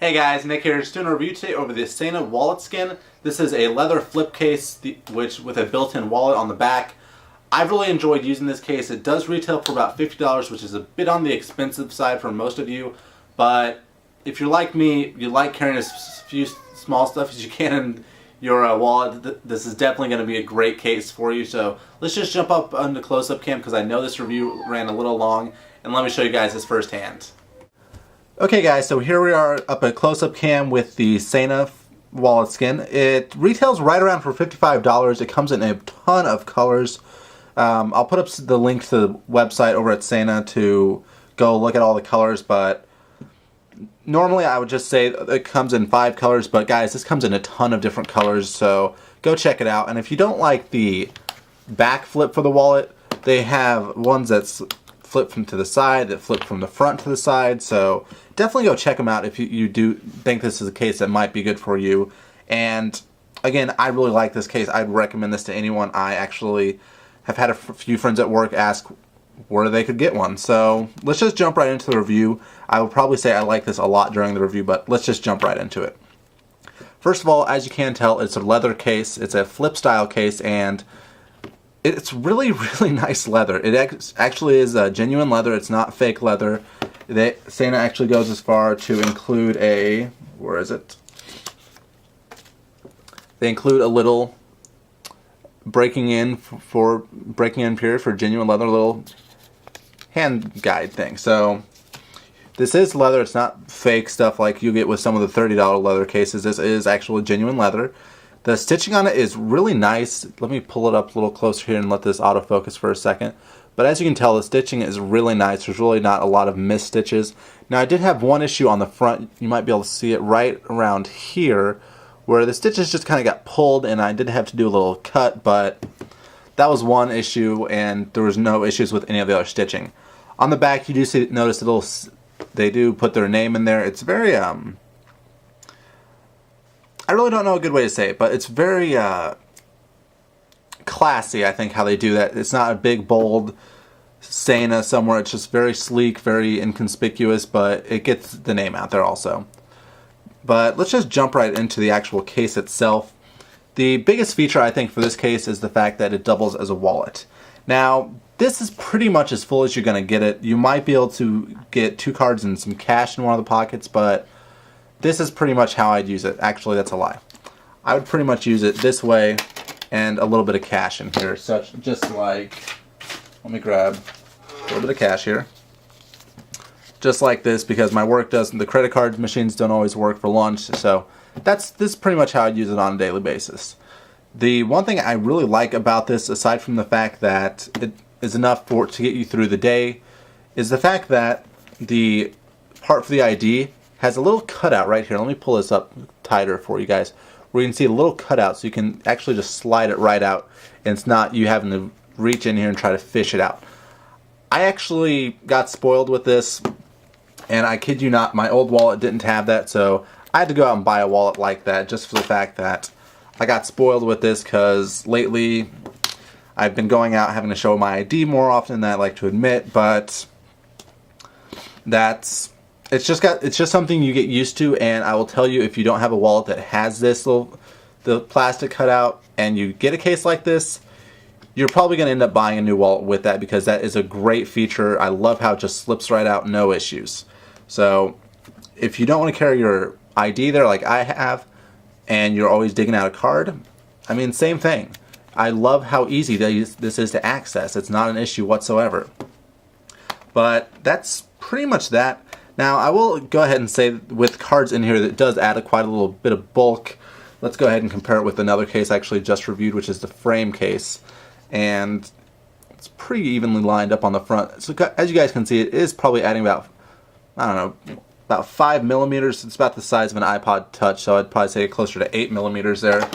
Hey guys, Nick here, just doing a review today over the Sena Walletskin. This is a leather flip case which with a built-in wallet on the back. I've really enjoyed using this case. It does retail for about $50, which is a bit on the expensive side for most of you, but if you're like me, you like carrying as few small stuff as you can in your wallet, this is definitely going to be a great case for you. So let's just jump up onto close-up cam because I know this review ran a little long, and let me show you guys this firsthand. Okay guys, so here we are up at close-up cam with the Sena Walletskin. It retails right around for $55. It comes in a ton of colors. I'll put up the link to the website over at Sena to go look at all the colors, but normally I would just say it comes in 5 colors, but guys, this comes in a ton of different colors, so go check it out. And if you don't like the back flip for the wallet, they have ones that's flip from to the side, that flip from the front to the side, so definitely go check them out if you do think this is a case that might be good for you. And again, I really like this case. I'd recommend this to anyone. I actually have had a few friends at work ask where they could get one, so let's just jump right into the review. I will probably say I like this a lot during the review, but let's just jump right into it. First of all, as you can tell, it's a leather case. It's a flip style case, and it's really nice leather. It actually is genuine leather. It's not fake leather. Sena actually goes as far to include a, where is it? They include a little breaking in period for genuine leather, little hand guide thing. So this is leather. It's not fake stuff like you get with some of the $30 leather cases. This is actual genuine leather. The stitching on it is really nice. Let me pull it up a little closer here and let this autofocus for a second. But as you can tell, the stitching is really nice. There's really not a lot of missed stitches. Now I did have one issue on the front. You might be able to see it right around here where the stitches just kind of got pulled, and I did have to do a little cut, but that was one issue, and there was no issues with any of the other stitching. On the back, you do notice a little, they do put their name in there. It's very I really don't know a good way to say it, but it's very classy, I think, how they do that. It's not a big, bold Sena somewhere. It's just very sleek, very inconspicuous, but it gets the name out there also. But let's just jump right into the actual case itself. The biggest feature, I think, for this case is the fact that it doubles as a wallet. Now, this is pretty much as full as you're going to get it. You might be able to get 2 cards and some cash in one of the pockets, but this is pretty much how I'd use it. Actually, that's a lie. I would pretty much use it this way and a little bit of cash in here. Just like, let me grab a little bit of cash here. Just like this, because my work doesn't, the credit card machines don't always work for lunch, so this is pretty much how I'd use it on a daily basis. The one thing I really like about this, aside from the fact that it is enough to get you through the day, is the fact that the part for the ID has a little cutout right here. Let me pull this up tighter for you guys, where you can see a little cutout, so you can actually just slide it right out, and it's not you having to reach in here and try to fish it out. I actually got spoiled with this, and I kid you not, my old wallet didn't have that, so I had to go out and buy a wallet like that just for the fact that I got spoiled with this, because lately I've been going out having to show my ID more often than I like to admit, but it's just something you get used to. And I will tell you, if you don't have a wallet that has the plastic cutout and you get a case like this, you're probably going to end up buying a new wallet with that, because that is a great feature. I love how it just slips right out, no issues. So if you don't want to carry your ID there like I have, and you're always digging out a card, I mean, same thing. I love how easy this is to access. It's not an issue whatsoever. But that's pretty much that. Now, I will go ahead and say with cards in here, that does add quite a little bit of bulk. Let's go ahead and compare it with another case I actually just reviewed, which is the frame case. And it's pretty evenly lined up on the front. So as you guys can see, it is probably adding about, I don't know, about 5 millimeters. It's about the size of an iPod Touch, so I'd probably say closer to 8 millimeters there.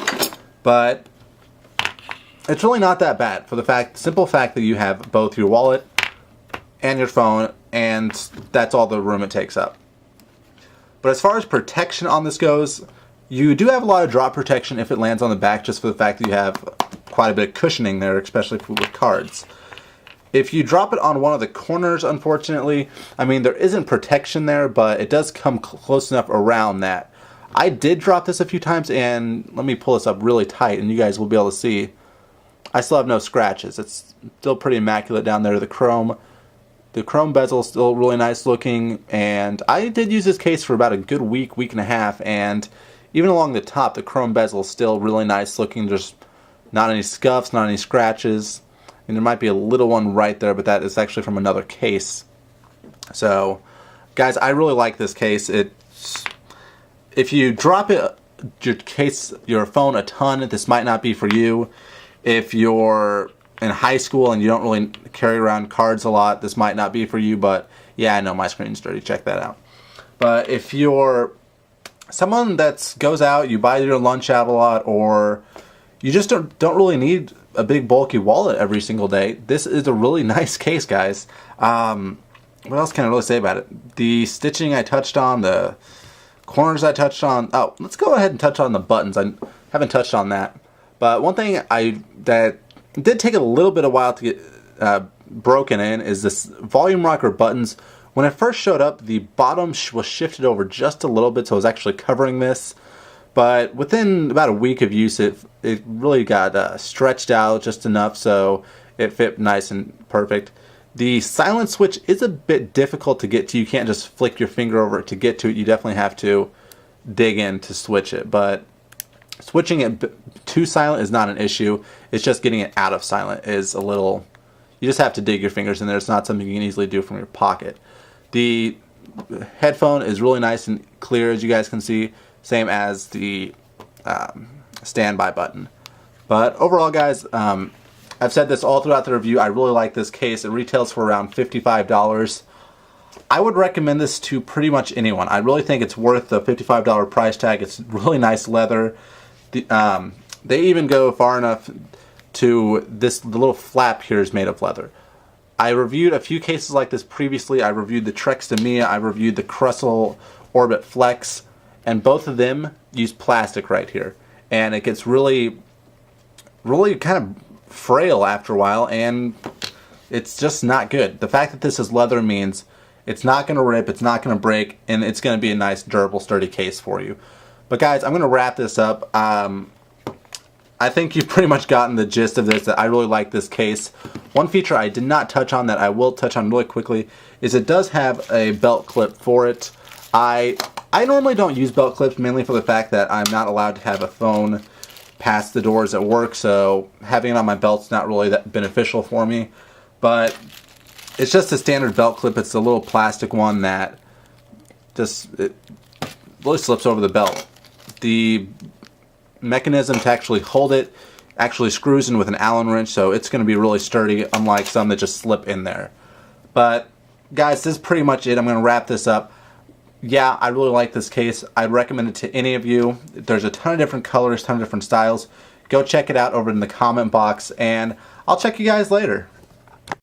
But it's really not that bad for the simple fact that you have both your wallet and your phone, and that's all the room it takes up. But as far as protection on this goes, you do have a lot of drop protection if it lands on the back, just for the fact that you have quite a bit of cushioning there, especially with cards. If you drop it on one of the corners, unfortunately, I mean, there isn't protection there, but it does come close enough around that. I did drop this a few times, and let me pull this up really tight, and you guys will be able to see. I still have no scratches. It's still pretty immaculate down there. The chrome bezel is still really nice looking, and I did use this case for about a good week, week and a half, and even along the top, the chrome bezel is still really nice looking. There's not any scuffs, not any scratches. And there might be a little one right there, but that is actually from another case. So, guys, I really like this case. If you drop your phone a ton, this might not be for you. If you're in high school and you don't really carry around cards a lot, this might not be for you. But yeah, I know my screen's dirty. Check that out. But if you're someone that goes out, you buy your lunch out a lot, or you just don't really need a big bulky wallet every single day, this is a really nice case, guys. What else can I really say about it? The stitching I touched on, the corners I touched on. Oh, let's go ahead and touch on the buttons. I haven't touched on that. But one thing that did take a little bit of while to get broken in is this volume rocker buttons. When it first showed up, the bottom was shifted over just a little bit, so it was actually covering this. But within about a week of use, it really got stretched out just enough so it fit nice and perfect. The silent switch is a bit difficult to get to. You can't just flick your finger over it to get to it. You definitely have to dig in to switch it. But switching it to silent is not an issue. It's just getting it out of silent is a little... You just have to dig your fingers in there. It's not something you can easily do from your pocket. The headphone is really nice and clear, as you guys can see. Same as the standby button. But overall, guys, I've said this all throughout the review. I really like this case. It retails for around $55. I would recommend this to pretty much anyone. I really think it's worth the $55 price tag. It's really nice leather. They even go far enough to the little flap here is made of leather. I reviewed a few cases like this previously. I reviewed the Trex Mia. I reviewed the Crustle Orbit Flex. And both of them use plastic right here. And it gets really kind of frail after a while, and it's just not good. The fact that this is leather means it's not going to rip, it's not going to break, and it's going to be a nice, durable, sturdy case for you. But guys, I'm going to wrap this up. I think you've pretty much gotten the gist of this, that I really like this case. One feature I did not touch on that I will touch on really quickly is it does have a belt clip for it. I normally don't use belt clips, mainly for the fact that I'm not allowed to have a phone past the doors at work, so having it on my belt's not really that beneficial for me. But it's just a standard belt clip. It's a little plastic one that it really slips over the belt. The mechanism to actually hold it actually screws in with an Allen wrench, so it's going to be really sturdy, unlike some that just slip in there. But guys, this is pretty much it. I'm going to wrap this up. Yeah, I really like this case. I'd recommend it to any of you. There's a ton of different colors, ton of different styles. Go check it out over in the comment box, and I'll check you guys later.